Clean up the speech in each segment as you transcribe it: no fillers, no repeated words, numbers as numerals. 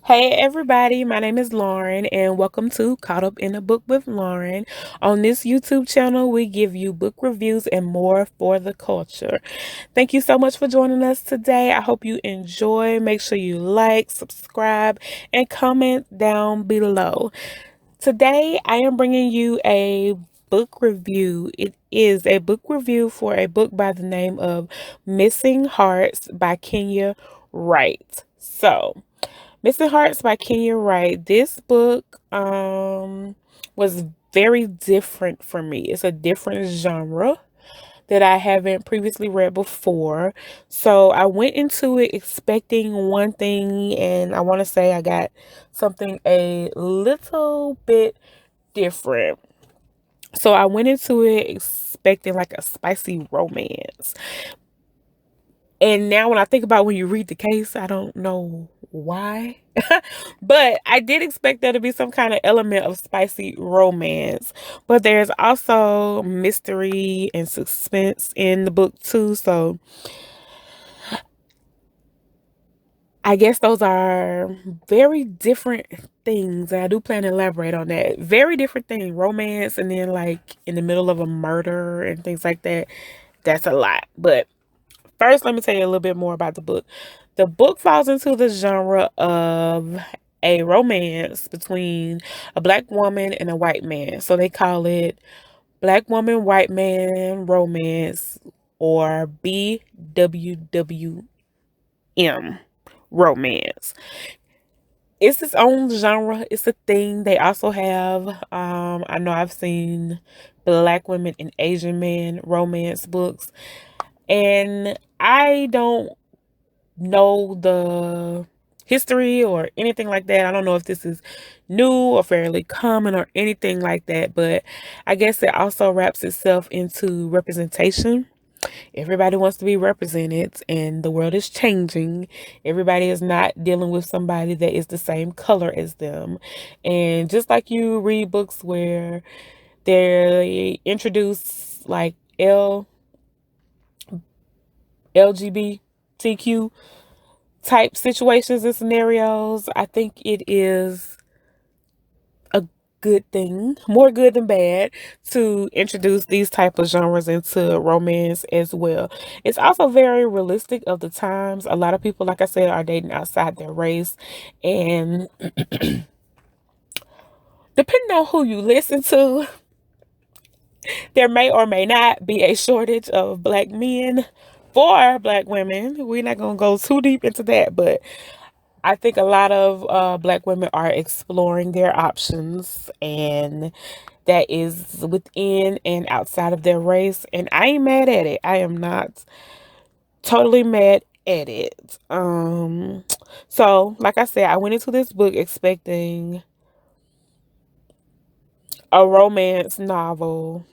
Hey everybody, my name is Lauren and welcome to Caught Up in a Book with Lauren. On this YouTube channel, we give you book reviews and more for the culture. Thank you so much for joining us today. I hope you enjoy. Make sure you like, subscribe, and comment down below. Today, I am bringing you a book review. It is a book review for a book by the name of Missing Hearts by Kenya Wright. Missing Hearts by Kenya Wright. This book was very different for me. It's a different genre that I haven't previously read before. So I went into it expecting one thing, and I want to say I got something a little bit different. So I went into it expecting like a spicy romance. And now when I think about when you read the case, I don't know why. But I did expect there to be some kind of element of spicy romance. But there's also mystery and suspense in the book too. So I guess those are very different things. And I do plan to elaborate on that. Very different thing. Romance and then like in the middle of a murder and things like that. That's a lot. But first, let me tell you a little bit more about the book. The book falls into the genre of a romance between a black woman and a white man. So they call it Black Woman, White Man Romance, or BWWM romance. It's its own genre. It's a thing. They also have, I know I've seen Black women and Asian men romance books. And I don't know the history or anything like that. I don't know if this is new or fairly common or anything like that, but I guess it also wraps itself into representation. Everybody wants to be represented, and the world is changing. Everybody is not dealing with somebody that is the same color as them. And just like you read books where they introduce like LGBTQ type situations and scenarios, I think it is a good thing, more good than bad, to introduce these type of genres into romance as well. It's also very realistic of the times. A lot of people, like I said, are dating outside their race, and depending on who you listen to, there may or may not be a shortage of black men for black women. We're not going to go too deep into that, but I think a lot of black women are exploring their options, and that is within and outside of their race. And I ain't mad at it. I am not totally mad at it. So like I said, I went into this book expecting a romance novel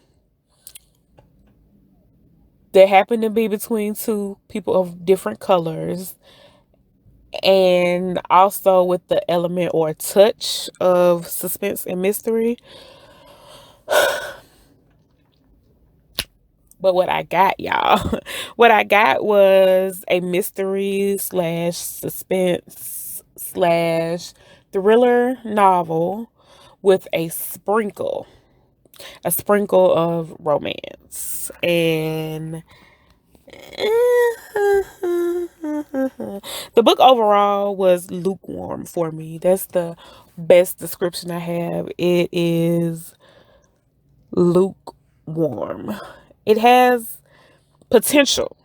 that happened to be between two people of different colors, and also with the element or touch of suspense and mystery. But what I got, y'all, what I got was a mystery slash suspense slash thriller novel with a sprinkle of romance. And the book overall was lukewarm for me. That's the best description I have. It is lukewarm. It has potential.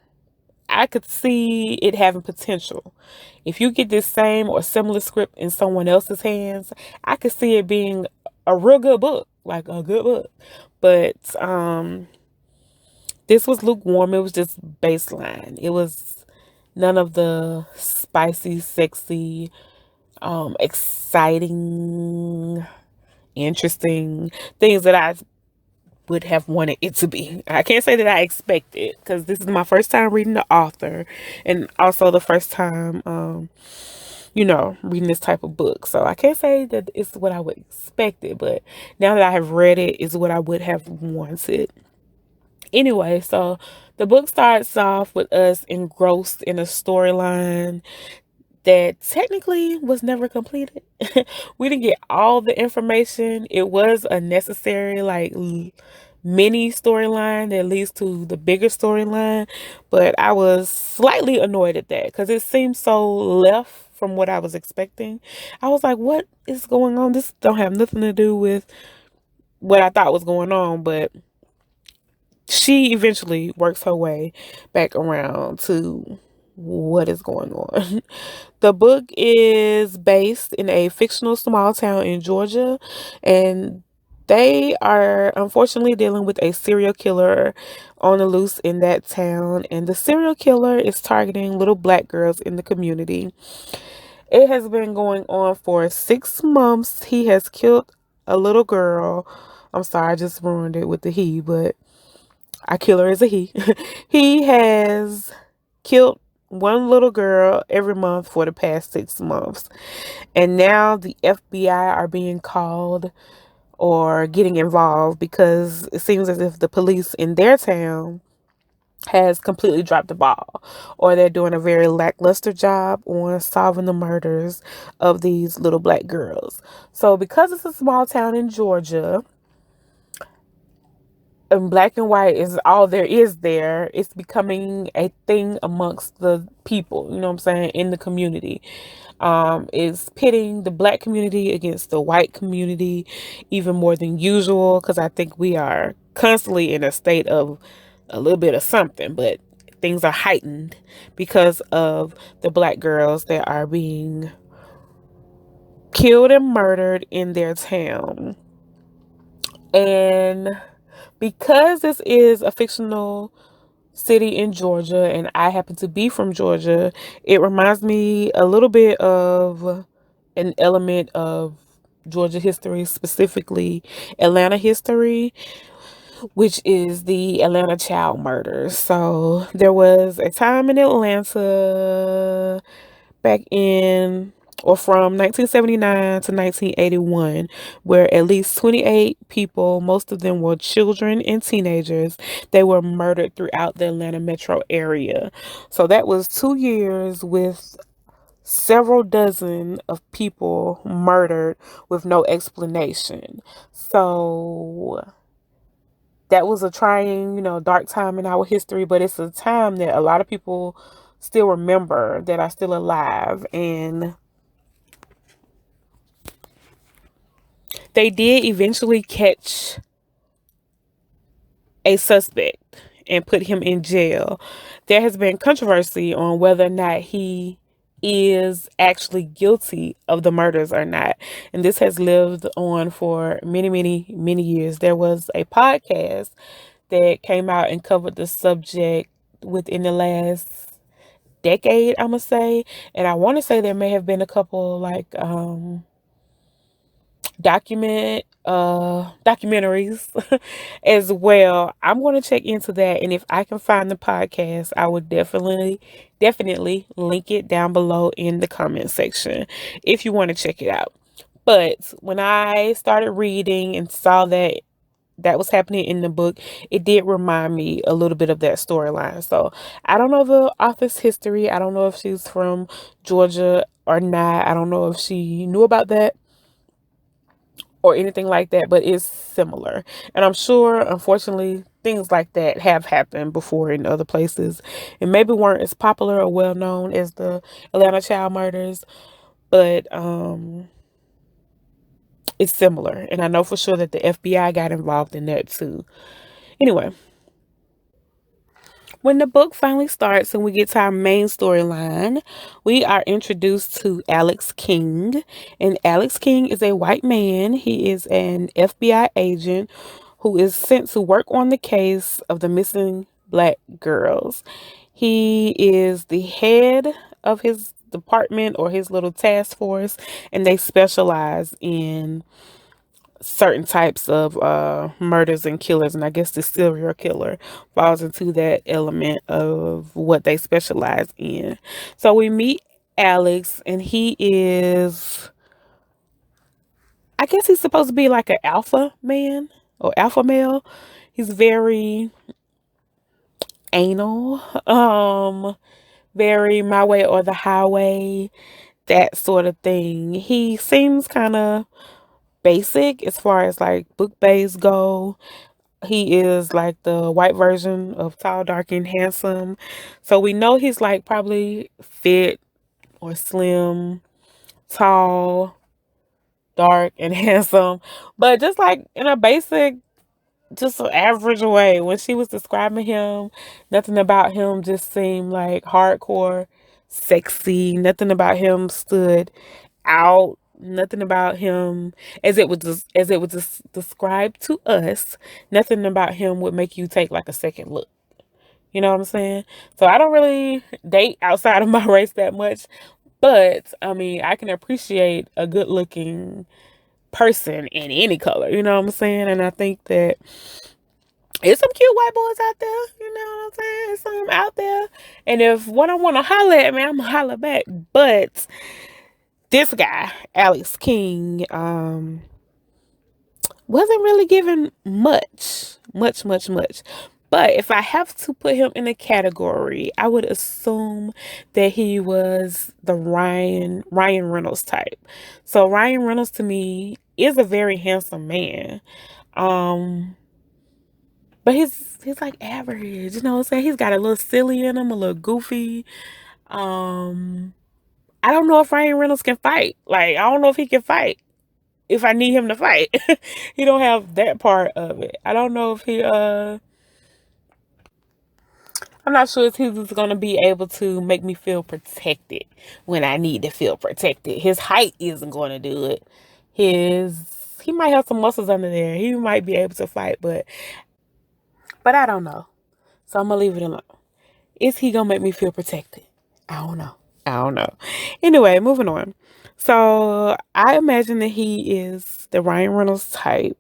I could see it having potential. If you get this same or similar script in someone else's hands, I could see it being a real good book, like a good book. But this was lukewarm. It was just baseline. It was none of the spicy, sexy, exciting, interesting things that I would have wanted it to be. I can't say that I expect it because this is my first time reading the author, and also the first time reading this type of book. So I can't say that it's what I would expect it, but now that I have read it, is what I would have wanted. Anyway, so the book starts off with us engrossed in a storyline that technically was never completed. We didn't get all the information. It was a necessary, like, mini storyline that leads to the bigger storyline, but I was slightly annoyed at that because it seemed so left from what I was expecting. I was like, what is going on? This don't have nothing to do with what I thought was going on, but she eventually works her way back around to what is going on. The book is based in a fictional small town in Georgia, and they are unfortunately dealing with a serial killer on the loose in that town, and the serial killer is targeting little black girls in the community. It has been going on for 6 months. He has killed a little girl. I'm sorry, I just ruined it with the he, but our killer is a he. He has killed one little girl every month for the past 6 months. And now the FBI are being called or getting involved because it seems as if the police in their town has completely dropped the ball, or they're doing a very lackluster job on solving the murders of these little black girls. So because it's a small town in Georgia, and black and white is all there is there, it's becoming a thing amongst the people, you know what I'm saying, in the community. Is pitting the black community against the white community even more than usual, because I think we are constantly in a state of a little bit of something, but things are heightened because of the black girls that are being killed and murdered in their town. And because this is a fictional city in Georgia and I happen to be from Georgia, it reminds me a little bit of an element of Georgia history, specifically Atlanta history, which is the Atlanta child murders. So there was a time in Atlanta back in or from 1979 to 1981, where at least 28 people, most of them were children and teenagers, they were murdered throughout the Atlanta metro area. So that was 2 years with several dozen of people murdered with no explanation. So that was a trying, dark time in our history, but it's a time that a lot of people still remember that are still alive. And they did eventually catch a suspect and put him in jail. There has been controversy on whether or not he is actually guilty of the murders or not. And this has lived on for many, many, many years. There was a podcast that came out and covered the subject within the last decade, I'm gonna say. And I want to say there may have been a couple like documentaries as well. I'm going to check into that, and if I can find the podcast, I would definitely link it down below in the comment section if you want to check it out. But when I started reading and saw that was happening in the book, it did remind me a little bit of that storyline. So I don't know the author's history. I don't know if she's from Georgia or not. I don't know if she knew about that or anything like that, but it's similar. And I'm sure, unfortunately, things like that have happened before in other places and maybe weren't as popular or well known as the Atlanta child murders, but it's similar. And I know for sure that the FBI got involved in that too. Anyway, when the book finally starts and we get to our main storyline, we are introduced to Alex King. And Alex King is a white man. He is an FBI agent who is sent to work on the case of the missing black girls. He is the head of his department or his little task force, and they specialize in certain types of murders and killers, and I guess the serial killer falls into that element of what they specialize in. So we meet Alex, and he is, I guess he's supposed to be like an alpha man or alpha male. He's very anal. very my way or the highway, that sort of thing. He seems kind of basic as far as like book bays go. He is like the white version of tall, dark, and handsome. So we know he's like probably fit or slim, tall, dark, and handsome. But just like in a basic, just an average way. When she was describing him, nothing about him just seemed like hardcore sexy. Nothing about him stood out. Nothing about him, described to us. Nothing about him would make you take like a second look. You know what I'm saying? So I don't really date outside of my race that much, but I mean I can appreciate a good looking person in any color. You know what I'm saying? And I think that it's some cute white boys out there, you know what I'm saying? There's some out there. And if one I want to holler at me, I'm going to holler back. But this guy, Alex King, wasn't really given much. But if I have to put him in a category, I would assume that he was the Ryan Reynolds type. So Ryan Reynolds to me is a very handsome man. Um, But he's like average, you know what I'm saying? He's got a little silly in him, a little goofy. Um, I don't know if Ryan Reynolds can fight. Like, I don't know if he can fight. If I need him to fight. He don't have that part of it. I don't know if I'm not sure if he's gonna be able to make me feel protected when I need to feel protected. His height isn't gonna do it. He might have some muscles under there. He might be able to fight, but I don't know. So I'm gonna leave it alone. Is he gonna make me feel protected? I don't know. I don't know. Anyway, moving on. So I imagine that he is the Ryan Reynolds type,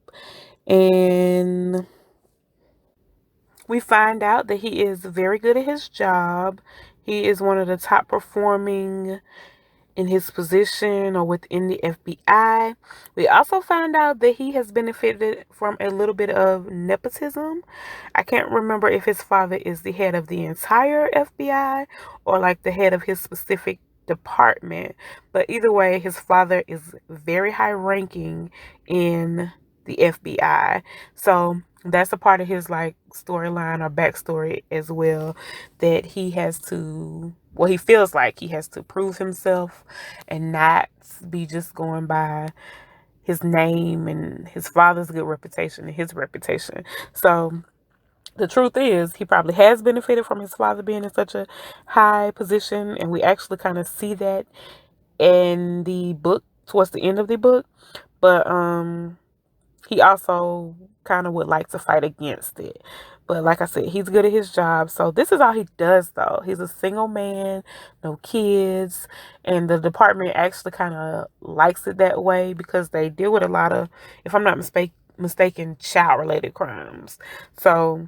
and we find out that he is very good at his job. He is one of the top performing in his position or within the FBI. We also found out that he has benefited from a little bit of nepotism. I can't remember if his father is the head of the entire FBI or like the head of his specific department, but either way, his father is very high ranking in the FBI. So that's a part of his like storyline or backstory as well, that he has to, well, he feels like he has to prove himself and not be just going by his name and his father's good reputation and his reputation. So the truth is, he probably has benefited from his father being in such a high position, and we actually kind of see that in the book towards the end of the book. But he also kind of would like to fight against it. But like I said, he's good at his job. So this is all he does, though. He's a single man, no kids. And the department actually kind of likes it that way because they deal with a lot of, if I'm not mistaken, child-related crimes. So,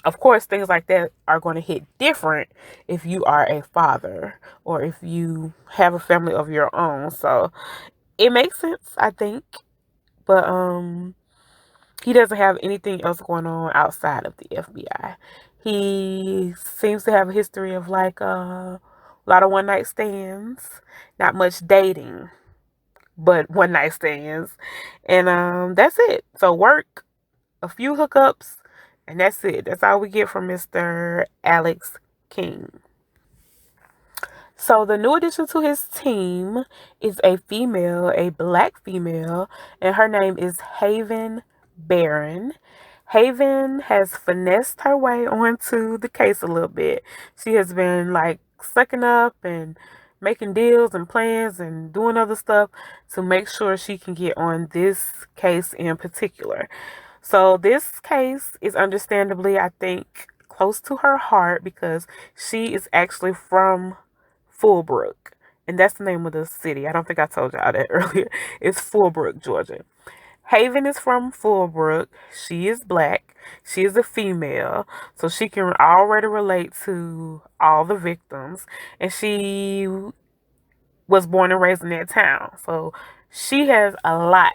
of course, things like that are going to hit different if you are a father or if you have a family of your own. So it makes sense, I think. But he doesn't have anything else going on outside of the FBI. He seems to have a history of like a lot of one night stands, not much dating, but one night stands. And that's it. So work, a few hookups, and that's it. That's all we get from Mr. Alex King. So the new addition to his team is a female, a black female, and her name is Haven Barron. Haven has finessed her way onto the case a little bit. She has been like sucking up and making deals and plans and doing other stuff to make sure she can get on this case in particular. So this case is understandably, I think, close to her heart because she is actually from Fullbrook. And that's the name of the city. I don't think I told y'all that earlier. It's Fullbrook, Georgia. Haven is from Fullbrook. She is black. She is a female. So she can already relate to all the victims. And she was born and raised in that town. So she has a lot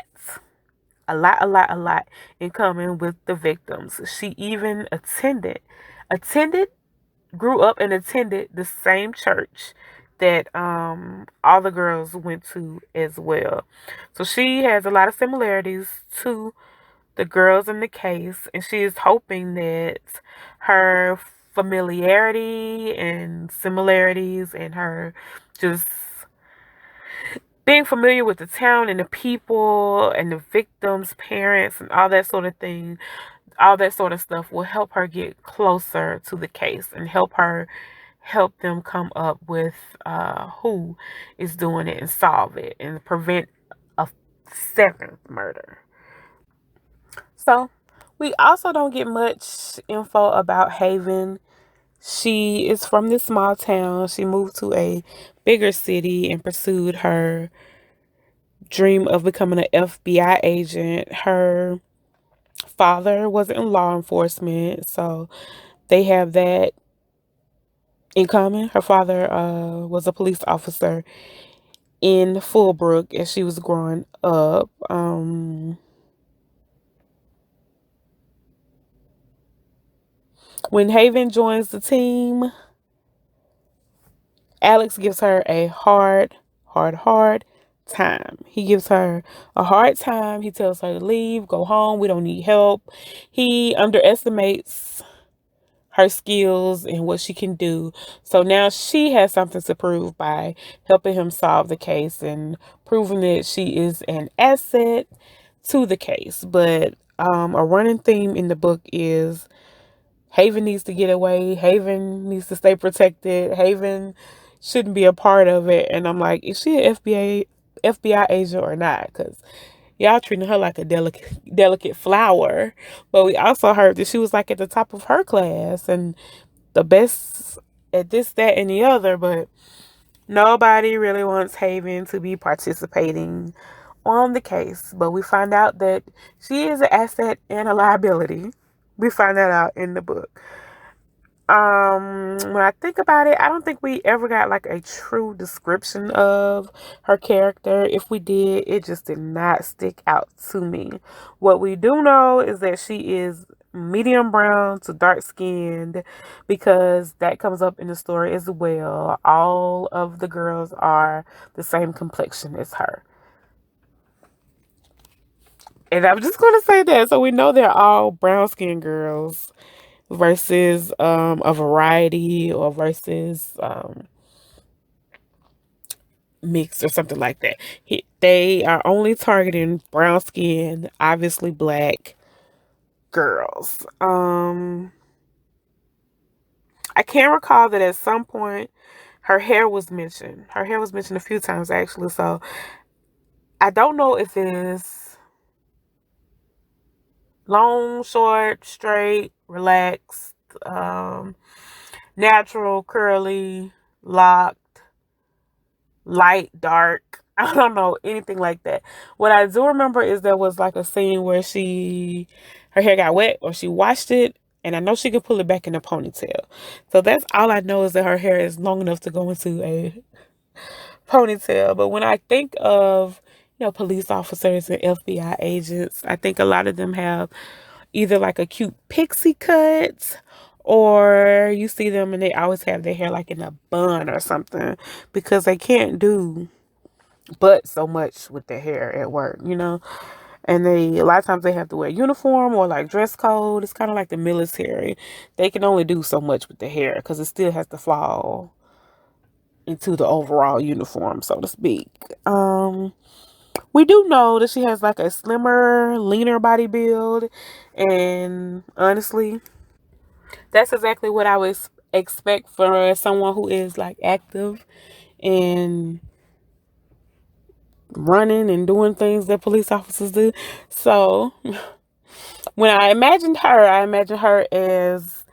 in common with the victims. She even attended grew up and attended the same church that all the girls went to as well. So she has a lot of similarities to the girls in the case, and she is hoping that her familiarity and similarities and her just being familiar with the town and the people and the victims, parents, and all that sort of thing, all that sort of stuff will help her get closer to the case and help them come up with who is doing it and solve it and prevent a seventh murder. So we also don't get much info about Haven. She is from this small town. She moved to a bigger city and pursued her dream of becoming an FBI agent. Her father was in law enforcement, so they have that in common. Her father was a police officer in Fullbrook as she was growing up. When Haven joins the team, Alex gives her a hard time. He gives her a hard time. He tells her to leave, go home. We don't need help. He underestimates her skills and what she can do. So now she has something to prove by helping him solve the case and proving that she is an asset to the case. But a running theme in the book is Haven needs to get away. Haven needs to stay protected. Haven shouldn't be a part of it. And I'm like, is she an FBI agent or not? Because y'all treating her like a delicate flower. But we also heard that she was like at the top of her class and the best at this, that, and the other. But nobody really wants Haven to be participating on the case. But we find out that she is an asset and a liability. We find that out in the book. When I think about it, I don't think we ever got like a true description of her character. If we did, it just did not stick out to me. What we do know is that she is medium brown to dark skinned, because that comes up in the story as well. All of the girls are the same complexion as her. And I'm just going to say that. So we know they're all brown skinned girls versus a variety or versus mixed or something like that. They are only targeting brown skinned, obviously black girls. I can recall that at some point her hair was mentioned. Her hair was mentioned a few times actually. So I don't know if it is long, short, straight, relaxed, natural, curly, locked, light, dark. I don't know anything like that. What I do remember is there was like a scene where her hair got wet or she washed it, and I know she could pull it back in a ponytail. So that's all I know, is that her hair is long enough to go into a ponytail. But when I think of, police officers and FBI agents, I think a lot of them have either like a cute pixie cut, or you see them and they always have their hair like in a bun or something, because they can't do but so much with their hair at work, and a lot of times they have to wear uniform or like dress code. It's kind of like the military. They can only do so much with the hair because it still has to fall into the overall uniform, so to speak. We do know that she has like a slimmer, leaner body build, and honestly, that's exactly what I would expect for someone who is like active and running and doing things that police officers do. So when I imagined her as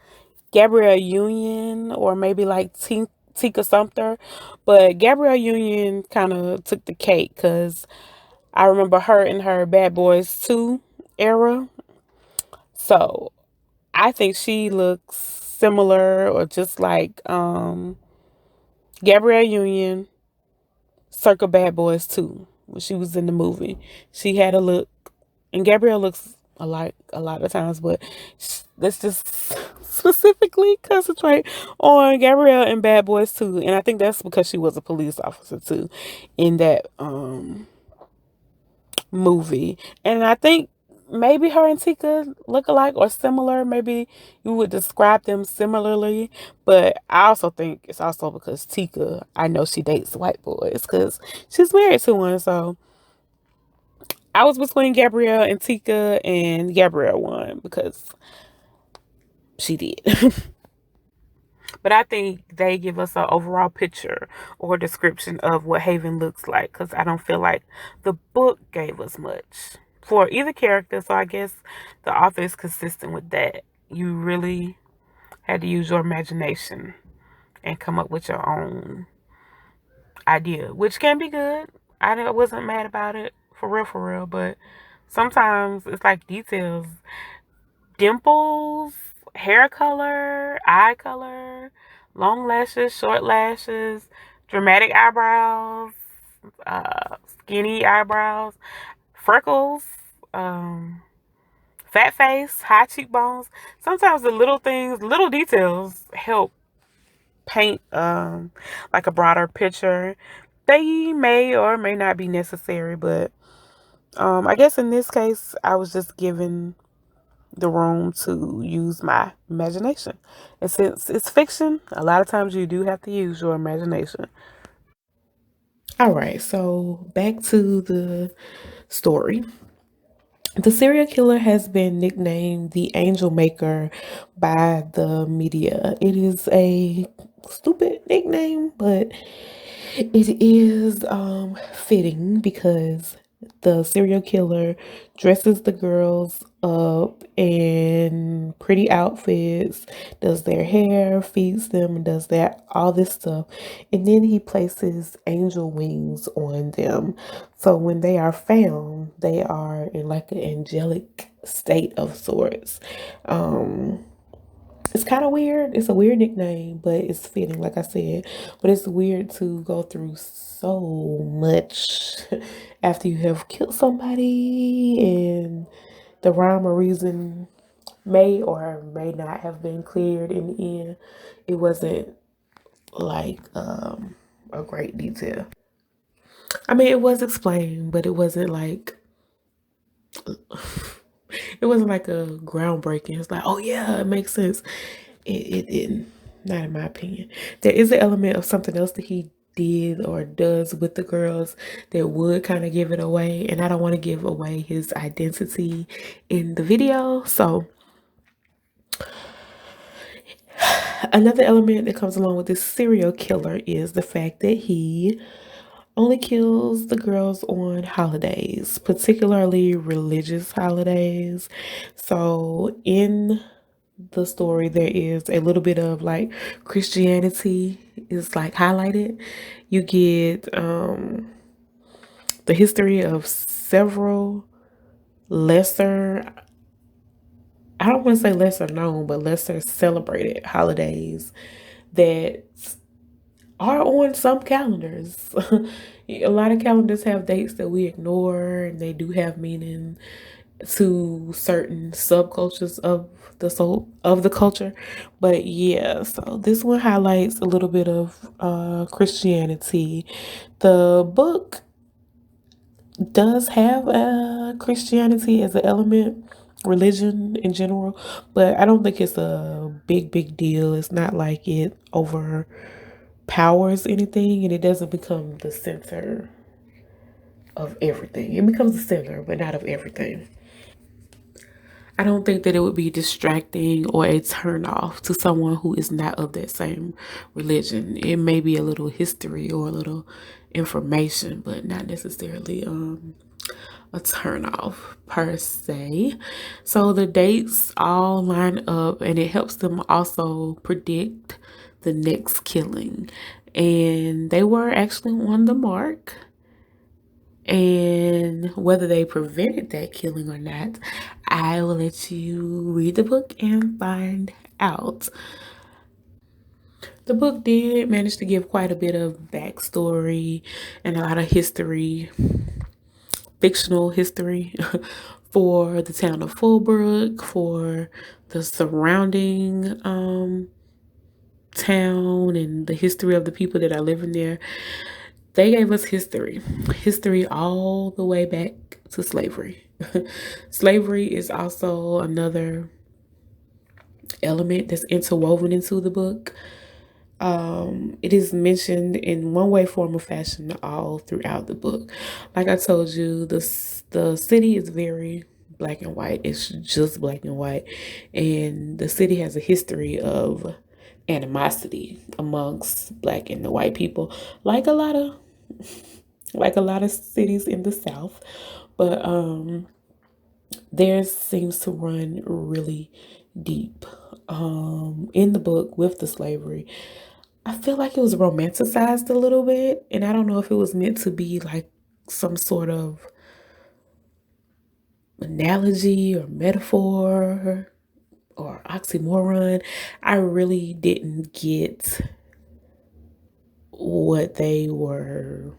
Gabrielle Union, or maybe like Tika Sumter. But Gabrielle Union kind of took the cake because I remember her in her Bad Boys 2 era. So I think she looks similar or just like Gabrielle Union circa Bad Boys 2 when she was in the movie. She had a look, and Gabrielle looks alike a lot of times, but let's just specifically specifically concentrate on Gabrielle and Bad Boys 2. And I think that's because she was a police officer too in that movie. And I think maybe her and Tika look alike or similar. Maybe you would describe them similarly. But I also think it's also because Tika, I know she dates white boys because she's married to one. So I was between Gabrielle and Tika, and Gabrielle won because she did. But I think they give us an overall picture or description of what Haven looks like because I don't feel like the book gave us much for either character. So I guess the author is consistent with that. You really had to use your imagination and come up with your own idea, which can be good. Wasn't mad about it for real, but sometimes it's like details, dimples, hair color, eye color, long lashes, short lashes, dramatic eyebrows, skinny eyebrows, freckles, um, fat face, high cheekbones. Sometimes the little things, little details help paint like a broader picture. They may or may not be necessary, but I guess in this case, I was just given the room to use my imagination. And since it's fiction, a lot of times you do have to use your imagination. All right, so back to the story. The serial killer has been nicknamed the Angel Maker by the media. It is a stupid nickname, but it is fitting because the serial killer dresses the girls up in pretty outfits, does their hair, feeds them, and does that all this stuff. And then he places angel wings on them. So when they are found, they are in like an angelic state of sorts. It's kind of weird. It's a weird nickname, but it's fitting, like I said. But it's weird to go through so much after you have killed somebody, and the rhyme or reason may or may not have been cleared in the end. It wasn't like a great detail. I mean, it was explained, but it wasn't like it wasn't like a groundbreaking. It's like, oh yeah, it makes sense. It didn't. Not in my opinion. There is an element of something else that he did or does with the girls that would kind of give it away. And I don't want to give away his identity in the video. So another element that comes along with this serial killer is the fact that he only kills the girls on holidays, particularly religious holidays. So in the story, there is a little bit of like Christianity is like highlighted. You get the history of several lesser, I don't want to say lesser known, but lesser celebrated holidays that are on some calendars. A lot of calendars have dates that we ignore, and they do have meaning to certain subcultures of the culture. But yeah, so this one highlights a little bit of Christianity. The book does have Christianity as an element, religion in general, but I don't think it's a big deal. It's not like it overpowers anything, and it doesn't become the center of everything. It becomes the center, but not of everything. I don't think that it would be distracting or a turn off to someone who is not of that same religion. It may be a little history or a little information, but not necessarily a turn off per se. So the dates all line up, and it helps them also predict the next killing. And they were actually on the mark. And whether they prevented that killing or not, I will let you read the book and find out. The book did manage to give quite a bit of backstory and a lot of history, fictional history for the town of Fullbrook, for the surrounding town and the history of the people that are living there. They gave us history all the way back to slavery. Slavery is also another element that's interwoven into the book. It is mentioned in one way, form, or fashion all throughout the book. Like I told you, the city is very black and white. It's just black and white, and the city has a history of animosity amongst black and the white people, like a lot of cities in the South. But theirs seems to run really deep. In the book with the slavery, I feel like it was romanticized a little bit, and I don't know if it was meant to be like some sort of analogy or metaphor or oxymoron. I really didn't get what they were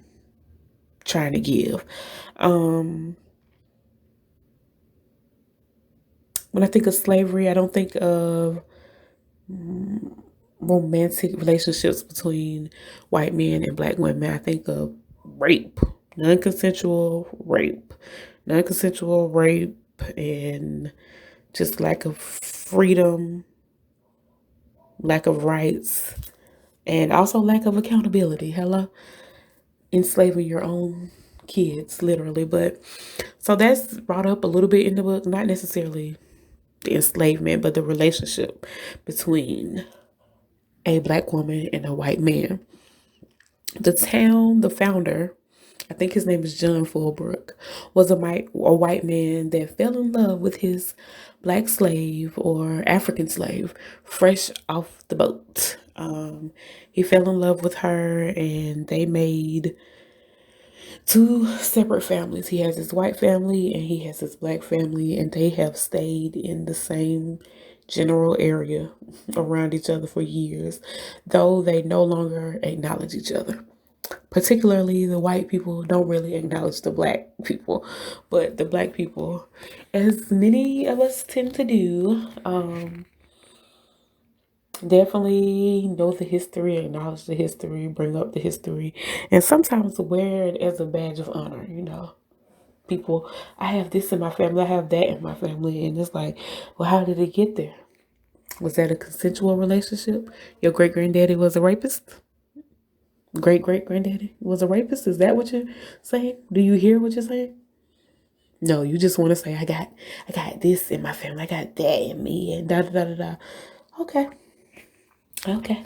trying to give. Um, when I think of slavery, I don't think of romantic relationships between white men and black women. I think of rape, non-consensual rape, non-consensual rape, and just lack of freedom, lack of rights, and also lack of accountability. Hello, enslaving your own kids, literally. But so that's brought up a little bit in the book, not necessarily the enslavement, but the relationship between a black woman and a white man. The town, the founder, I think his name is John Fullbrook, was a white man that fell in love with his black slave or African slave fresh off the boat. He fell in love with her and they made two separate families. He has his white family and he has his black family, and they have stayed in the same general area around each other for years, though they no longer acknowledge each other. Particularly, the white people don't really acknowledge the black people, but the black people, as many of us tend to do, definitely know the history, acknowledge the history, bring up the history, and sometimes wear it as a badge of honor, you know. People, I have this in my family, I have that in my family, and it's like, well, how did it get there? Was that a consensual relationship? Your great granddaddy was a rapist? Great great granddaddy was a rapist? Is that what you're saying? Do you hear what you're saying? No, you just want to say, I got this in my family, I got that in me, and da da da da da. Okay, okay.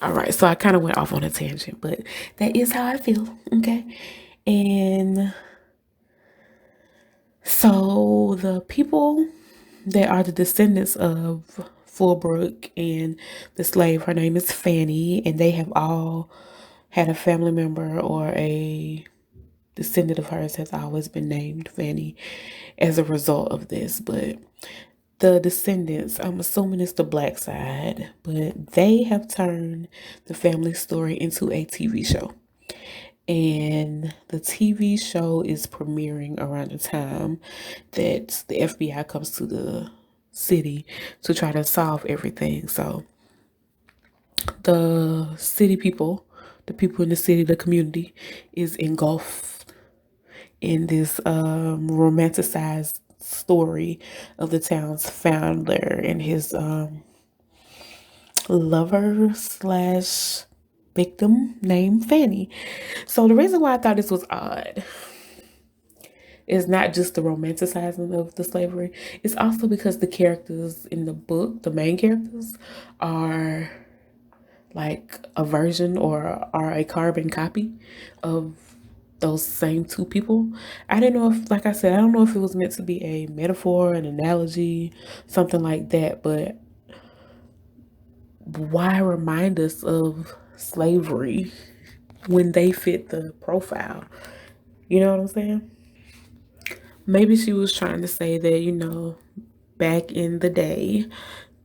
All right, so I kind of went off on a tangent, but that is how I feel, okay? And so the people that are the descendants of Fullbrook and the slave, her name is Fanny, and they have all had a family member or a descendant of hers has always been named Fanny as a result of this. But the descendants, I'm assuming it's the black side, but they have turned the family story into a TV show. And the TV show is premiering around the time that the FBI comes to the city to try to solve everything. So the city people, the people in the city, the community is engulfed in this romanticized story of the town's founder and his lover slash victim named Fanny. So the reason why I thought this was odd is not just the romanticizing of the slavery. It's also because the characters in the book, the main characters, are like a version or are a carbon copy of those same two people. I didn't know if, like I said, I don't know if it was meant to be a metaphor, an analogy, something like that, but why remind us of slavery when they fit the profile? You know what I'm saying? Maybe she was trying to say that, you know, back in the day,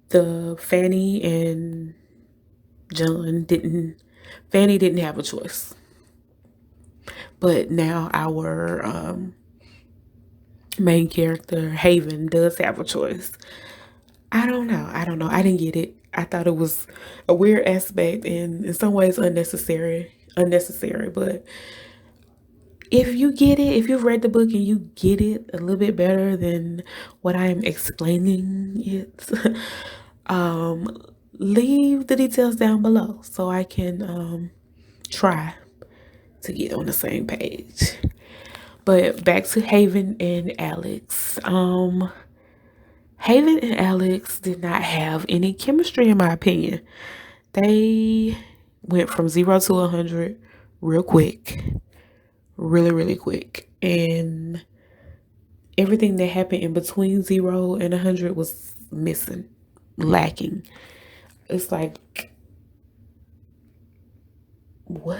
the Fanny and John didn't, Fanny didn't have a choice. But now our main character, Haven, does have a choice. I don't know. I don't know. I didn't get it. I thought it was a weird aspect and in some ways unnecessary. Unnecessary, but if you get it, if you've read the book and you get it a little bit better than what I am explaining it, um, leave the details down below so I can try to get on the same page. But back to Haven and Alex. Haven and Alex did not have any chemistry in my opinion. They went from 0 to 100 real quick. Really, really quick. And everything that happened in between 0 and 100 was missing, lacking. It's like, what?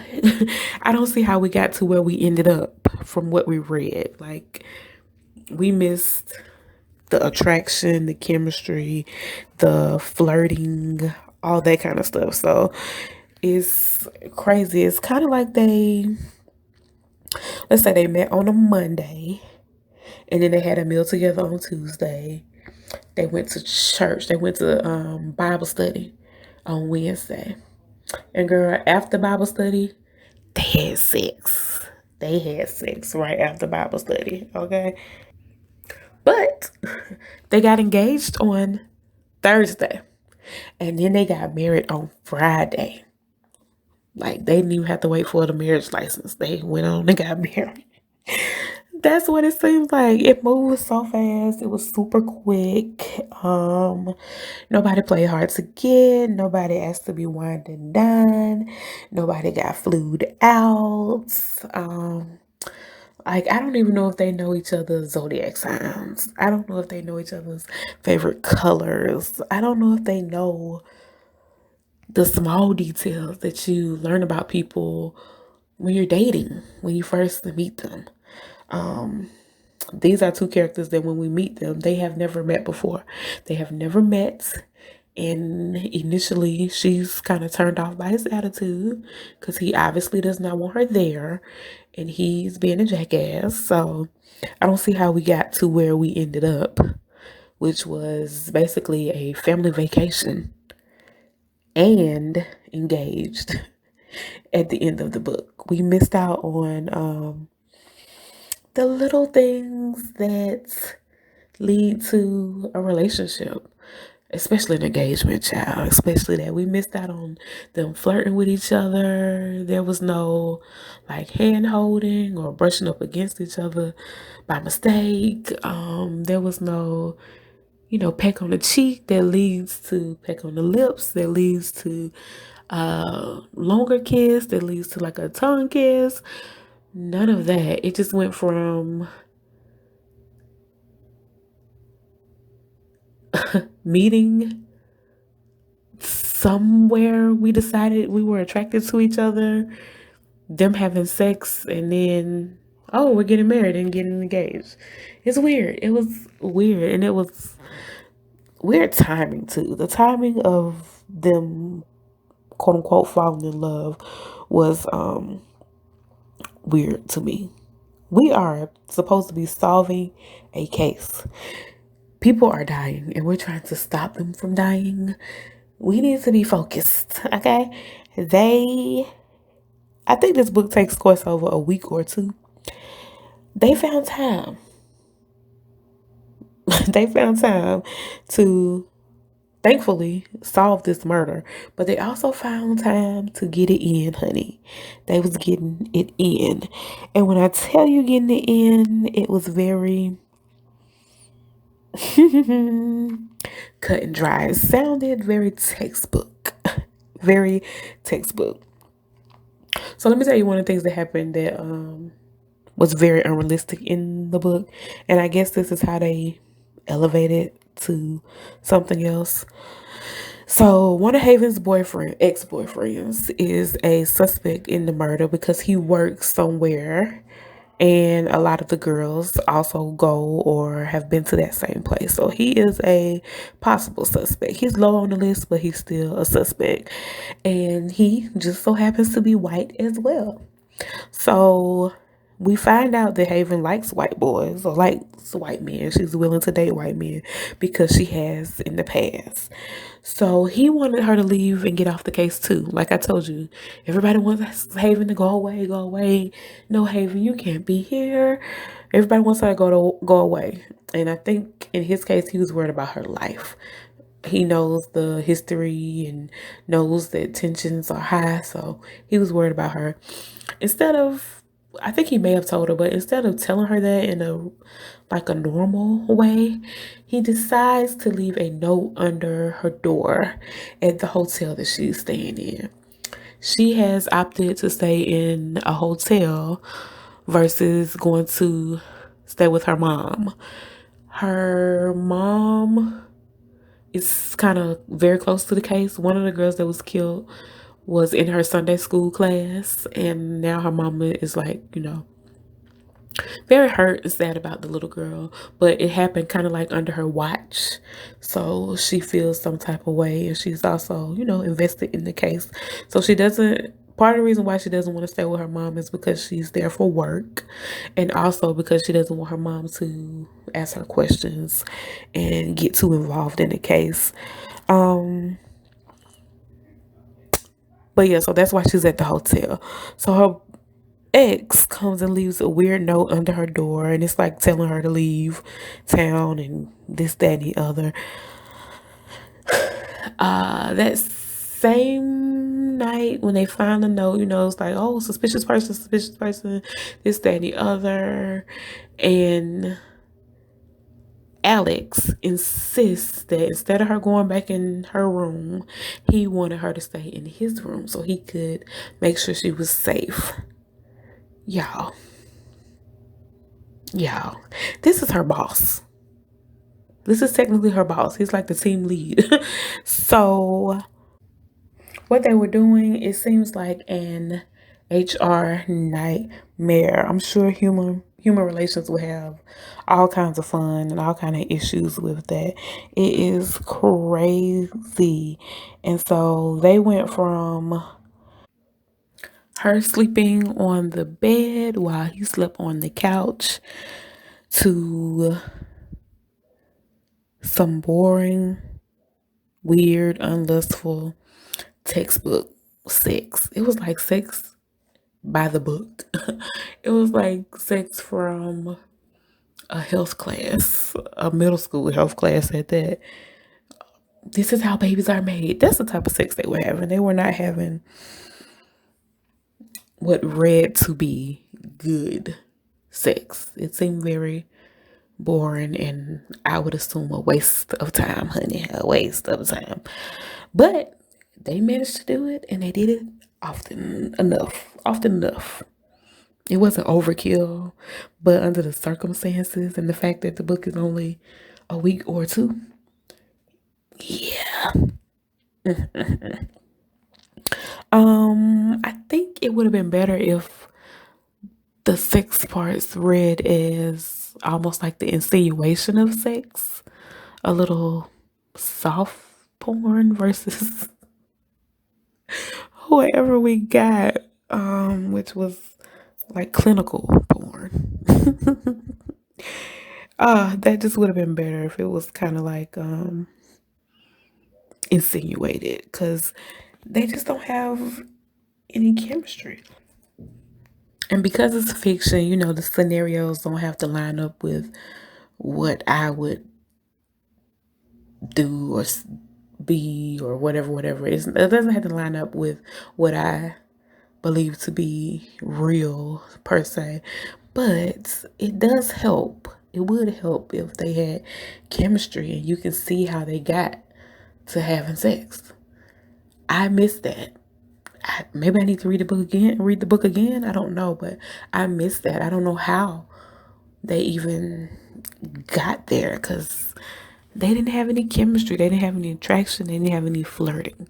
I don't see how we got to where we ended up from what we read. Like, we missed the attraction, the chemistry, the flirting, all that kind of stuff. So it's crazy. It's kind of like let's say they met on a Monday and then they had a meal together on Tuesday. They went to church. They went to Bible study on Wednesday. And girl, after Bible study, they had sex. They had sex right after Bible study, okay? But they got engaged on Thursday. And then they got married on Friday. Like, they didn't even have to wait for the marriage license. They went on and got married. That's what it seems like. It moved so fast. It was super quick. Nobody played hard to get. Nobody asked to be wined and dined. Nobody got flued out. Like, I don't even know if they know each other's zodiac signs. I don't know if they know each other's favorite colors. I don't know if they know the small details that you learn about people when you're dating, when you first meet them. These are two characters that when we meet them, they have never met before. They have never met. And initially, she's kind of turned off by his attitude because he obviously does not want her there. And he's being a jackass. So I don't see how we got to where we ended up, which was basically a family vacation and engaged at the end of the book. We missed out on the little things that lead to a relationship, especially an engagement, child. Especially that we missed out on them flirting with each other. There was no like hand holding or brushing up against each other by mistake. There was no, peck on the cheek that leads to peck on the lips, that leads to longer kiss, that leads to like a tongue kiss. None of that. It just went from meeting somewhere we decided we were attracted to each other, them having sex, and then, oh, we're getting married and getting engaged. It's weird. It was weird. And it was weird timing too. The timing of them quote unquote falling in love was weird to me. We are supposed to be solving a case. People are dying and we're trying to stop them from dying. We need to be focused, okay? I think this book takes course over a week or two. They found time. They found time to thankfully solve this murder, but they also found time to get it in, honey. They was getting it in. And when I tell you getting it in, it was very cut and dry. It sounded very textbook. Very textbook. So let me tell you one of the things that happened that was very unrealistic in the book. And I guess this is how they elevated to something else. So one of Haven's ex-boyfriends, is a suspect in the murder because he works somewhere and a lot of the girls also go or have been to that same place. So he is a possible suspect. He's low on the list, but he's still a suspect. And he just so happens to be white as well. So we find out that Haven likes white boys or likes white men. She's willing to date white men because she has in the past. So he wanted her to leave and get off the case too. Like I told you, everybody wants Haven to go away, go away. No, Haven, you can't be here. Everybody wants her to go away. And I think in his case, he was worried about her life. He knows the history and knows that tensions are high, so he was worried about her. Instead of, I think he may have told her, but instead of telling her that in a normal way, he decides to leave a note under her door at the hotel that she's staying in. She has opted to stay in a hotel versus going to stay with her mom. Her mom is kind of very close to the case. One of the girls that was killed was in her Sunday school class, and now her mama is like, very hurt and sad about the little girl, but it happened kind of like under her watch. So she feels some type of way, and she's also, invested in the case. So she doesn't, part of the reason why she doesn't want to stay with her mom is because she's there for work, and also because she doesn't want her mom to ask her questions and get too involved in the case. But yeah, so that's why she's at the hotel. So her ex comes and leaves a weird note under her door, and it's like telling her to leave town and this, that, and the other. That same night when they find the note, it's like, oh, suspicious person, this, that, and the other. And Alex insists that instead of her going back in her room, he wanted her to stay in his room so he could make sure she was safe. Y'all, y'all, this is her boss. This is technically her boss. He's like the team lead. So what they were doing, it seems like an HR nightmare. I'm sure human relations will have all kinds of fun and all kind of issues with that. It is crazy. And so they went from her sleeping on the bed while he slept on the couch to some boring, weird, unlustful textbook sex. It was like sex by the book. It was like sex from a health class, a middle school health class at that. This is how babies are made. That's the type of sex they were having. They were not having what read to be good sex. It seemed very boring, and I would assume a waste of time, honey. A waste of time. But they managed to do it, and they did it often enough. Often enough. It wasn't overkill, but under the circumstances and the fact that the book is only a week or two, yeah. I think it would have been better if the sex parts read as almost like the insinuation of sex, a little soft porn versus whoever we got, which was like clinical porn. That just would have been better if it was kind of like insinuated, because they just don't have any chemistry. And because it's fiction, the scenarios don't have to line up with what I would do or be or whatever it is. It doesn't have to line up with what I believe to be real per se, but it does help. It would help if they had chemistry and you can see how they got to having sex. I missed that. Maybe I need to read the book again. Read the book again. I don't know, but I missed that. I don't know how they even got there because they didn't have any chemistry. They didn't have any attraction. They didn't have any flirting.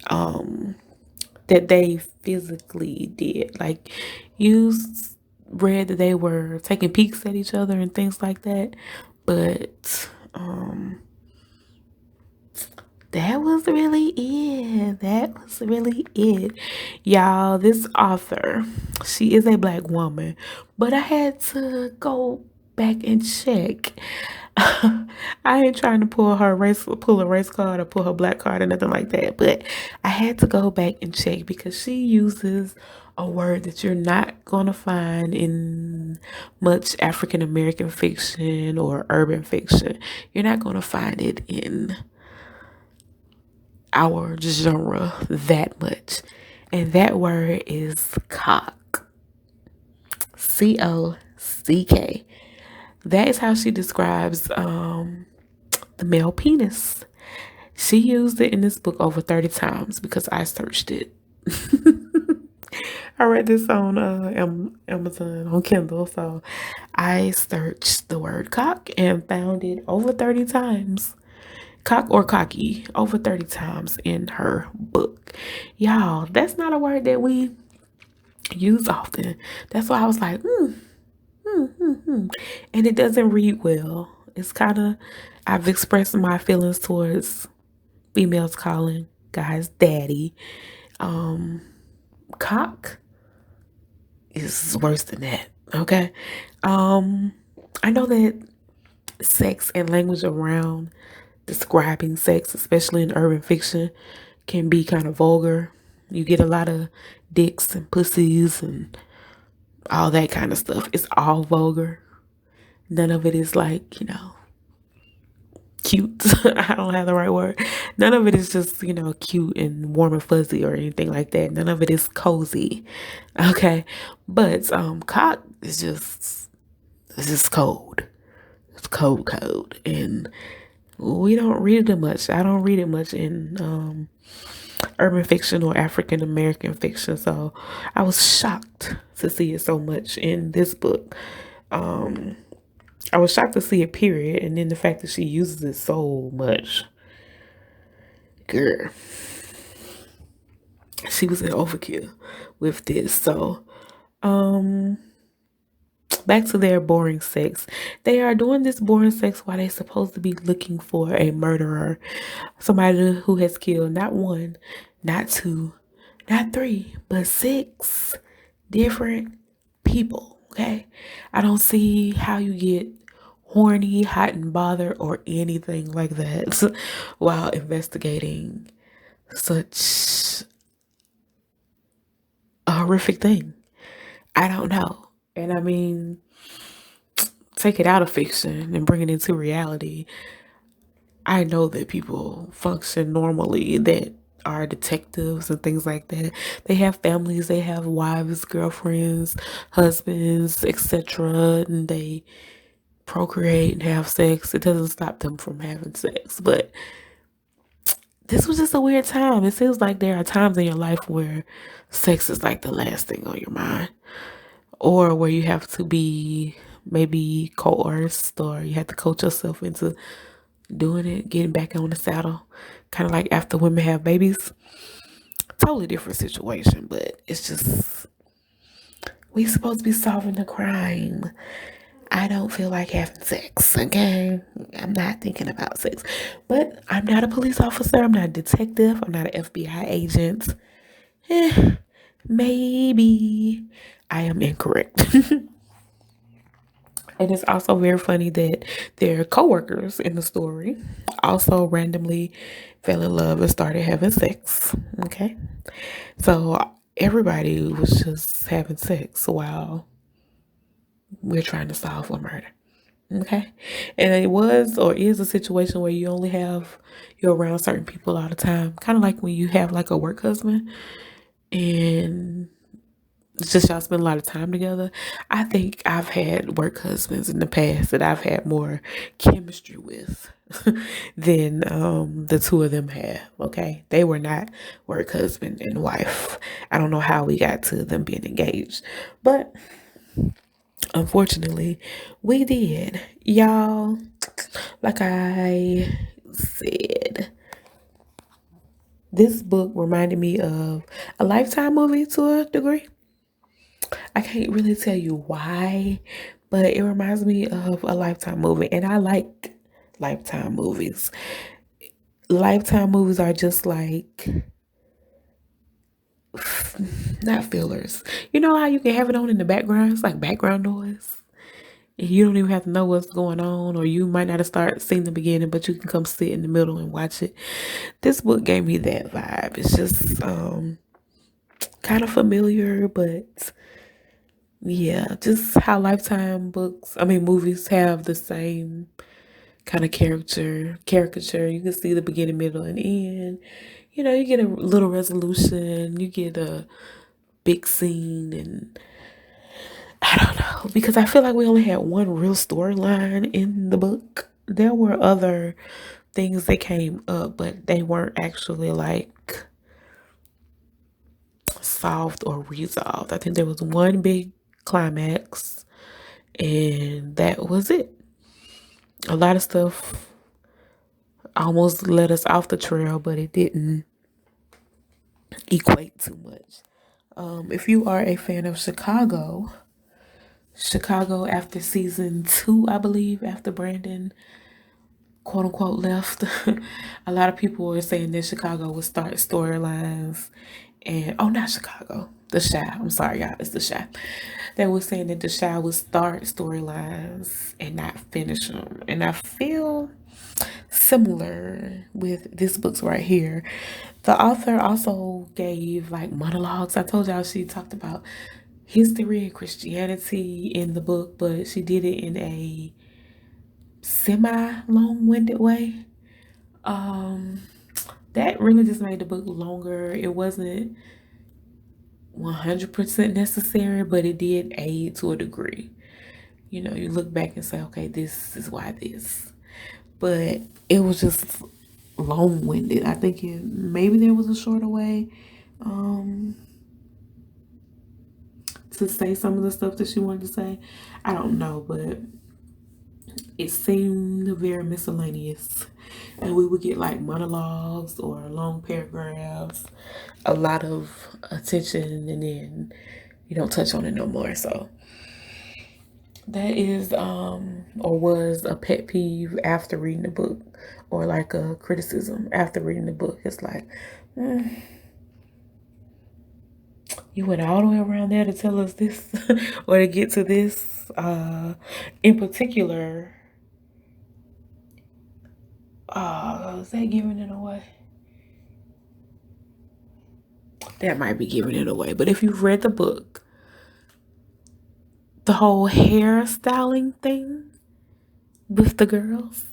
That they physically did. Like, you read that they were taking peeks at each other and things like that, but that was really it. That was really it. Y'all, this author, she is a black woman, but I had to go back and check. I ain't trying to pull a race card or pull her black card or nothing like that, but I had to go back and check because she uses a word that you're not gonna find in much African American fiction or urban fiction. You're not gonna find it in our genre that much. And that word is cock. COCK. That is how she describes the male penis. She used it in this book over 30 times because I searched it. I read this on Amazon on Kindle, so I searched the word cock and found it over 30 times. Cock or cocky over 30 times in her book. Y'all, that's not a word that we use often. That's why I was like, and it doesn't read well. It's kind of, I've expressed my feelings towards females calling guys daddy. Cock is worse than that. Okay. I know that sex and language around describing sex, especially in urban fiction, can be kind of vulgar. You get a lot of dicks and pussies and all that kind of stuff. It's all vulgar. None of it is like, cute. I don't have the right word. None of it is just, cute and warm and fuzzy or anything like that. None of it is cozy. Okay. But cock is just, it's just cold. It's cold. And we don't read it much. I don't read it much in urban fiction or African American fiction. So I was shocked to see it so much in this book. I was shocked to see it, period. And then the fact that she uses it so much. Girl, she was an overkill with this. So, back to their boring sex. They are doing this boring sex while they're supposed to be looking for a murderer. Somebody who has killed not one, not two, not three, but 6 different people. Okay. I don't see how you get horny, hot, and bothered or anything like that while investigating such a horrific thing. I don't know. And I mean, take it out of fiction and bring it into reality. I know that people function normally that are detectives and things like that. They have families, they have wives, girlfriends, husbands, etc. And they procreate and have sex. It doesn't stop them from having sex. But this was just a weird time. It seems like there are times in your life where sex is like the last thing on your mind, or where you have to be maybe coerced, or you have to coach yourself into doing it, getting back on the saddle. Kind of like after women have babies. Totally different situation, but it's just, we supposed to be solving the crime. I don't feel like having sex, okay? I'm not thinking about sex. But I'm not a police officer. I'm not a detective. I'm not an FBI agent. Maybe I am incorrect. And it's also very funny that their coworkers in the story also randomly fell in love and started having sex. Okay. So everybody was just having sex while we're trying to solve a murder. Okay. And it was or is a situation where you're around certain people all the time. Kind of like when you have like a work husband and it's just y'all spend a lot of time together. I think I've had work husbands in the past that I've had more chemistry with than the two of them have. Okay. They were not work husband and wife. I don't know how we got to them being engaged, but unfortunately, we did. Y'all, like I said, this book reminded me of a Lifetime movie to a degree. I can't really tell you why, but it reminds me of a Lifetime movie, and I like Lifetime movies. Lifetime movies are just like, not fillers. You know how you can have it on in the background? It's like background noise. And you don't even have to know what's going on, or you might not have started seeing the beginning, but you can come sit in the middle and watch it. This book gave me that vibe. It's just kind of familiar, but yeah, just how Lifetime books, I mean movies, have the same kind of caricature. You can see the beginning, middle, and end. You know, you get a little resolution, you get a big scene, and I don't know, because I feel like we only had one real storyline in the book. There were other things that came up, but they weren't actually like solved or resolved. I think there was one big climax, and that was it. A lot of stuff almost led us off the trail, but it didn't equate too much. If you are a fan of Chicago after season 2, I believe, after Brandon quote unquote left, a lot of people were saying that Chicago would start storylines, and oh, not Chicago, the Shy. I'm sorry, y'all, it's the Shy. They were saying that the Shy would start storylines and not finish them, and I feel similar with this book's right here. The author also gave like monologues. I told y'all she talked about history and Christianity in the book, but she did it in a semi long-winded way. Um, that really just made the book longer. It wasn't 100% necessary, but it did aid to a degree. You know, you look back and say, okay, this is why this. But it was just long-winded. I think maybe there was a shorter way um, to say some of the stuff that she wanted to say. I don't know, but it seemed very miscellaneous. And we would get like monologues or long paragraphs, a lot of attention, and then you don't touch on it no more. So that is or was a pet peeve after reading the book, or like a criticism after reading the book. It's like, you went all the way around there to tell us this or to get to this. In particular, is that giving it away? That might be giving it away. But if you've read the book, the whole hairstyling thing with the girls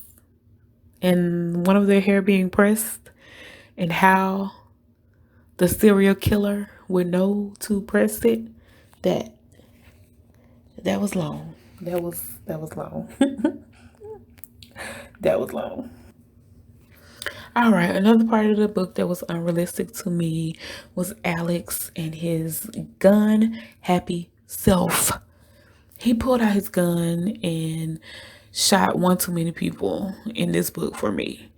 and one of their hair being pressed, and how the serial killer would know to press it, that that was long. That was long. That was long. All right, another part of the book that was unrealistic to me was Alex and his gun happy self. He pulled out his gun and shot one too many people in this book for me.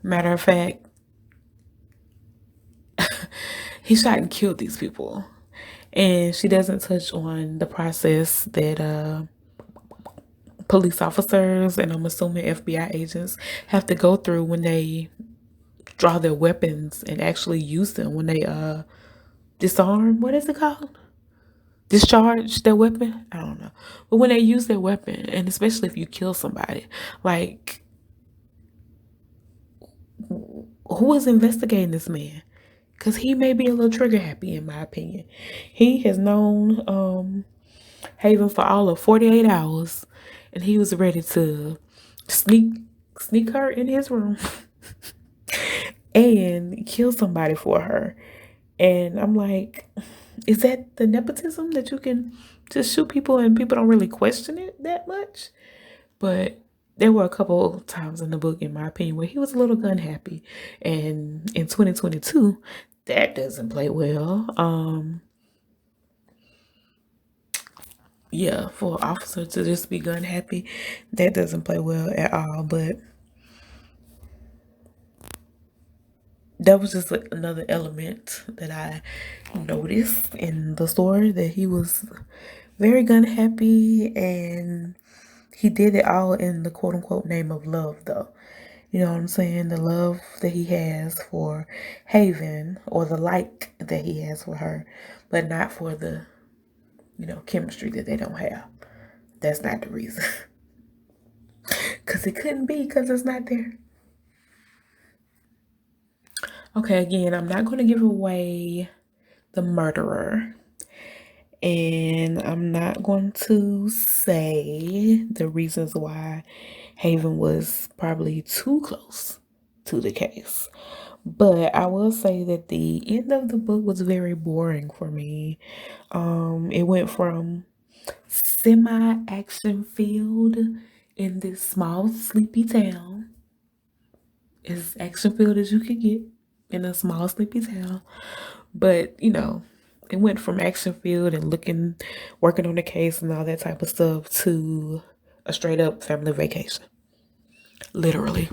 Matter of fact, he shot and killed these people. And she doesn't touch on the process that police officers, and I'm assuming FBI agents, have to go through when they draw their weapons and actually use them, when they disarm, what is it called? Discharge their weapon? I don't know. But when they use their weapon, and especially if you kill somebody, like, who is investigating this man? Because he may be a little trigger happy, in my opinion. He has known Haven for all of 48 hours, and he was ready to sneak sneak her in his room and kill somebody for her. And I'm like, is that the nepotism, that you can just shoot people and people don't really question it that much? But there were a couple times in the book, in my opinion, where he was a little gun happy. And in 2022, that doesn't play well. Yeah, for an officer to just be gun happy, that doesn't play well at all. But that was just like another element that I noticed in the story, that he was very gun happy, and he did it all in the quote unquote name of love, though. You know what I'm saying? The love that he has for Haven, or the like that he has for her, but not for the, chemistry that they don't have. That's not the reason. Because it couldn't be, because it's not there. Okay, again, I'm not going to give away the murderer. And I'm not going to say the reasons why Haven was probably too close to the case. But I will say that the end of the book was very boring for me. It went from semi-action filled in this small sleepy town, as action filled as you could get in a small sleepy town. But it went from action filled and working on the case and all that type of stuff to a straight up family vacation. Literally.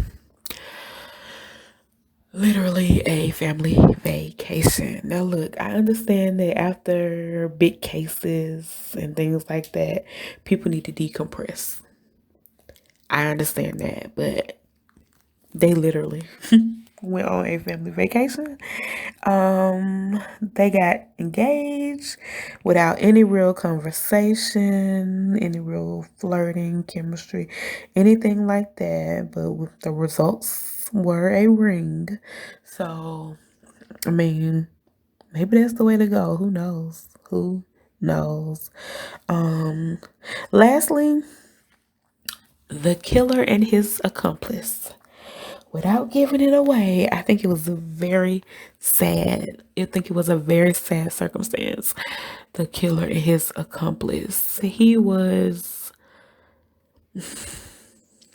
Literally a family vacation. Now, look, I understand that after big cases and things like that, people need to decompress. I understand that, but they literally went on a family vacation. They got engaged without any real conversation, any real flirting, chemistry, anything like that. But the results were a ring. So, I mean, maybe that's the way to go. Who knows? Who knows? Lastly, the killer and his accomplice. Without giving it away, I think it was a very sad. I think it was a very sad circumstance. The killer and his accomplice. He was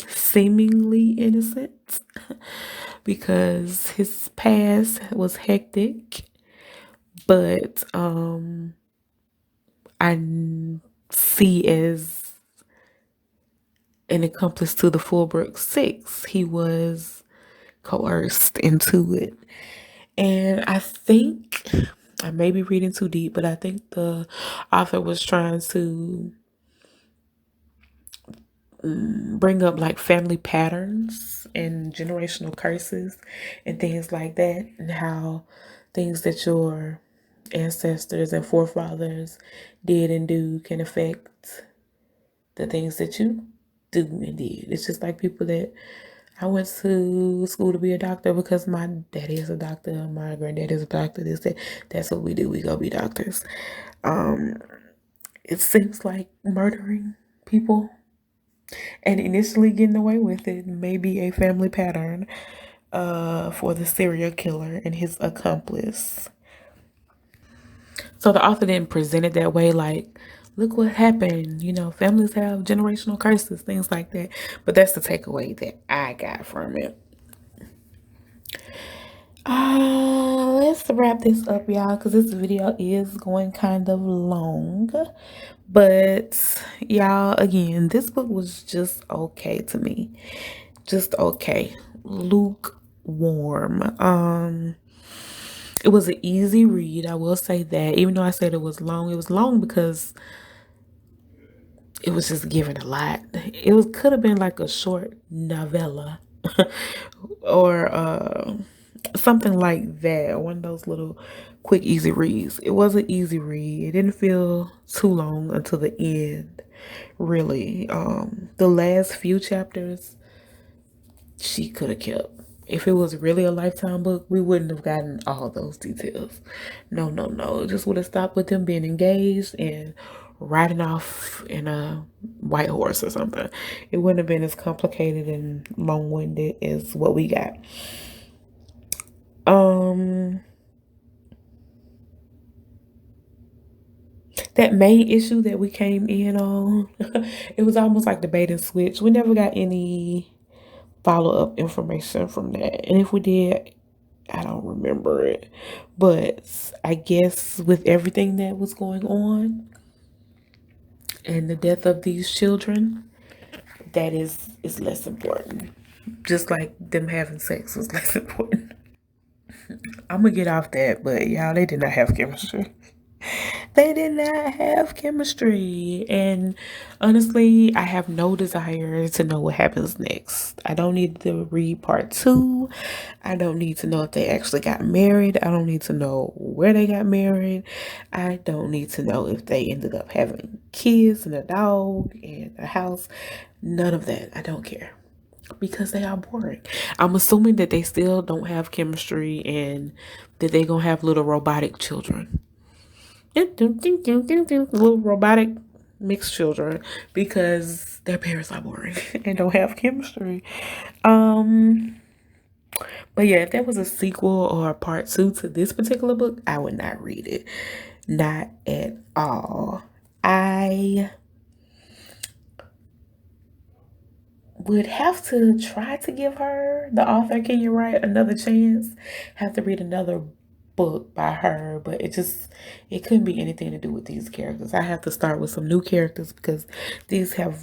seemingly innocent because his past was hectic, but I see as an accomplice to the Fullbrook Six. He was coerced into it. And I think, I may be reading too deep, but I think the author was trying to bring up like family patterns and generational curses and things like that, and how things that your ancestors and forefathers did and do can affect the things that you do and did. It's just like people that I went to school to be a doctor because my daddy is a doctor, my granddad is a doctor. That's what we do. We go be doctors. It seems like murdering people and initially getting away with it may be a family pattern for the serial killer and his accomplice. So the author didn't present it that way, like, look what happened. Families have generational curses, things like that. But that's the takeaway that I got from it. Let's wrap this up, y'all, because this video is going kind of long. But y'all, again, this book was just okay to me. Just okay. Lukewarm. It was an easy read, I will say that. Even though I said it was long because it was just given a lot. Could have been like a short novella or something like that, one of those little quick easy reads. It was an easy read. It didn't feel too long until the end, really. The last few chapters she could have kept. If it was really a Lifetime book, we wouldn't have gotten all those details. No, no, no. It just would have stopped with them being engaged and riding off in a white horse or something. It wouldn't have been as complicated and long-winded as what we got. That main issue that we came in on, it was almost like the bait and switch. We never got any follow-up information from that. And if we did, I don't remember it. But I guess with everything that was going on and the death of these children, that is less important. Just like them having sex was less important. I'm gonna get off that, but y'all, they did not have chemistry. They did not have chemistry. And honestly, I have no desire to know what happens next. I don't need to read part two. I don't need to know if they actually got married. I don't need to know where they got married. I don't need to know if they ended up having kids and a dog and a house. None of that. I don't care because they are boring. I'm assuming that they still don't have chemistry and that they gonna have little robotic children. Little robotic mixed children because their parents are boring and don't have chemistry. Um, but yeah, if there was a sequel or a part two to this particular book, I would not read it. Not at all. I would have to try to give her, the author Kenya Wright, another chance. Have to read another book by her, but it couldn't be anything to do with these characters. I have to start with some new characters because these have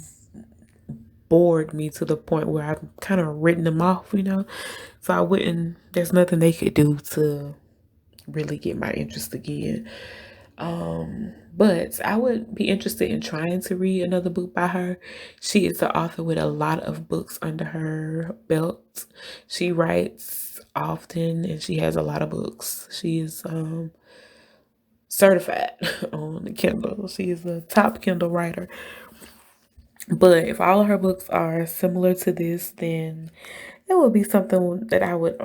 bored me to the point where I've kind of written them off. So I wouldn't, there's nothing they could do to really get my interest again. But I would be interested in trying to read another book by her. She is the author with a lot of books under her belt. She writes often and she has a lot of books. She is certified on the Kindle. She is a top Kindle writer. But if all of her books are similar to this, then it would be something that I would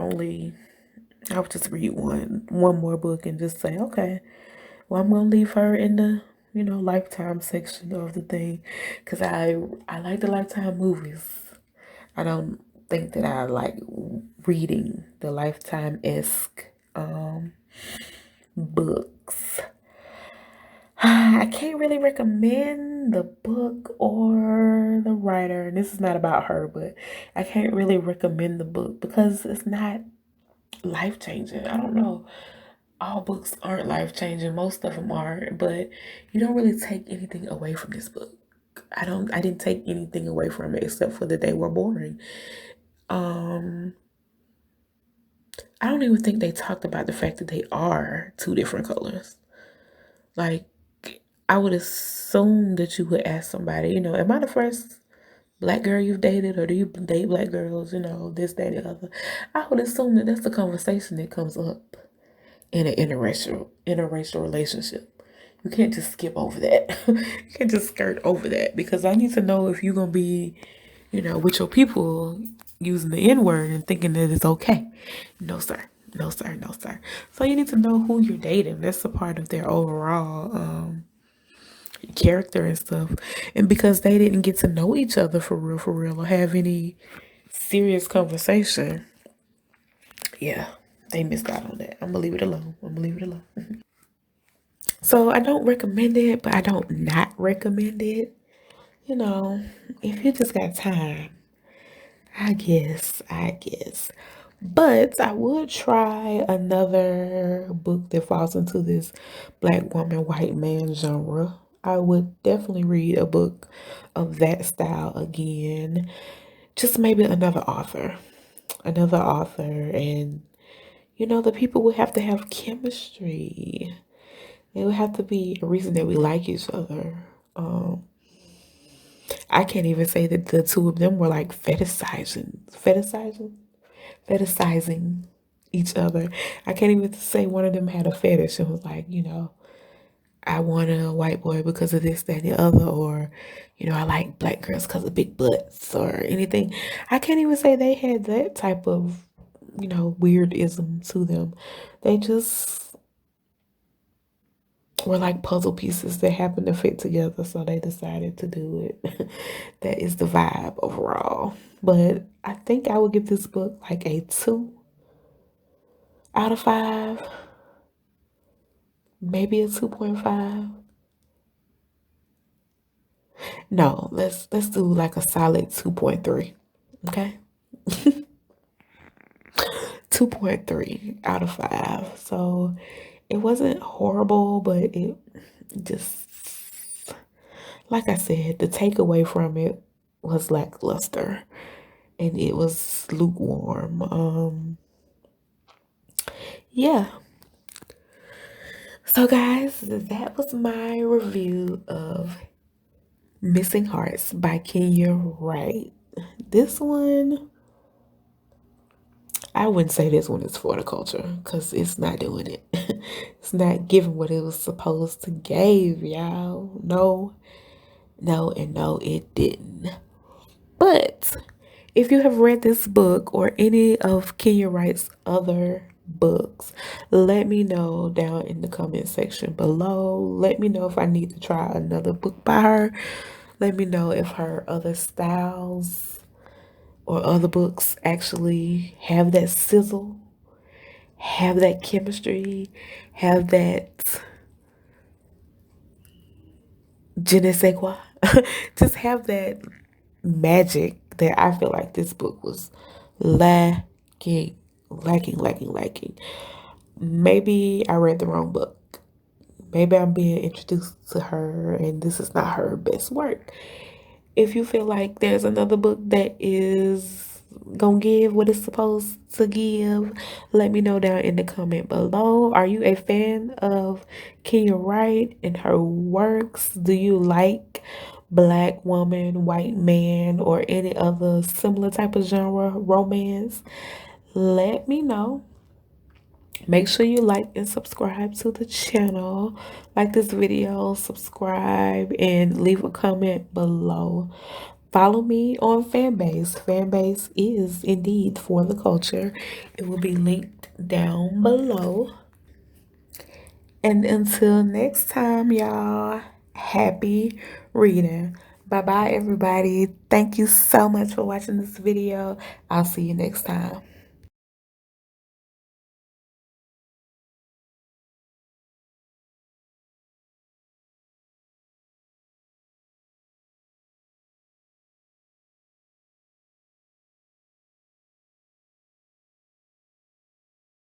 just read one more book and just say, okay, well, I'm gonna leave her in the Lifetime section of the thing, because I like the Lifetime movies. I don't think that I like reading the Lifetime-esque books. I can't really recommend the book or the writer, and this is not about her, but I can't really recommend the book because it's not life changing. I don't know. All books aren't life changing. Most of them are, but you don't really take anything away from this book. I didn't take anything away from it except for that they were boring. Um, I don't even think they talked about the fact that they are two different colors. Like, I would assume that you would ask somebody, am I the first black girl you've dated, or do you date black girls, this, that, and the other? I would assume that that's the conversation that comes up in an interracial relationship. You can't just skip over that. You can't just skirt over that, because I need to know if you're gonna be, with your people using the N word and thinking that it's okay. No sir. No sir. No sir. So you need to know who you're dating. That's a part of their overall character and stuff. And because they didn't get to know each other for real, or have any serious conversation, yeah, they missed out on that. I'm gonna leave it alone. I'm gonna leave it alone. So I don't recommend it, but I don't not recommend it. You know, if you just got time, I guess. But I would try another book that falls into this black woman, white man genre. I would definitely read a book of that style again. Just maybe another author. Another author. And, the people would have to have chemistry. It would have to be a reason that we like each other. I can't even say that the two of them were like fetishizing each other. I can't even say one of them had a fetish and was like, I want a white boy because of this, that, and the other, or, I like black girls because of big butts or anything. I can't even say they had that type of, weirdism to them. They just were like puzzle pieces that happened to fit together, so they decided to do it. That is the vibe overall. But I think I would give this book like a 2 out of 5, maybe a 2.5. No, let's do like a solid 2.3. Okay. 2.3 out of 5. So it wasn't horrible, but it just, like I said, the takeaway from it was lackluster and it was lukewarm. Yeah. So guys, that was my review of Missing Hearts by Kenya Wright. This one, I wouldn't say this one is for the culture because it's not doing it. It's not giving what it was supposed to give, y'all. No, no, and no, it didn't. But if you have read this book or any of Kenya Wright's other books, let me know down in the comment section below. Let me know if I need to try another book by her. Let me know if her other styles or other books actually have that sizzle, have that chemistry, have that je ne sais quoi. Just have that magic that I feel like this book was lacking, lacking. Maybe I read the wrong book. Maybe I'm being introduced to her and this is not her best work. If you feel like there's another book that is gonna give what it's supposed to give, let me know down in the comment below. Are you a fan of Kenya Wright and her works? Do you like black woman, white man, or any other similar type of genre romance? Let me know. Make sure you like and subscribe to the channel. Like this video, subscribe, and leave a comment below. Follow me on Fanbase. Fanbase is indeed for the culture. It will be linked down below. And until next time, y'all, happy reading. Bye bye, everybody. Thank you so much for watching this video. I'll see you next time.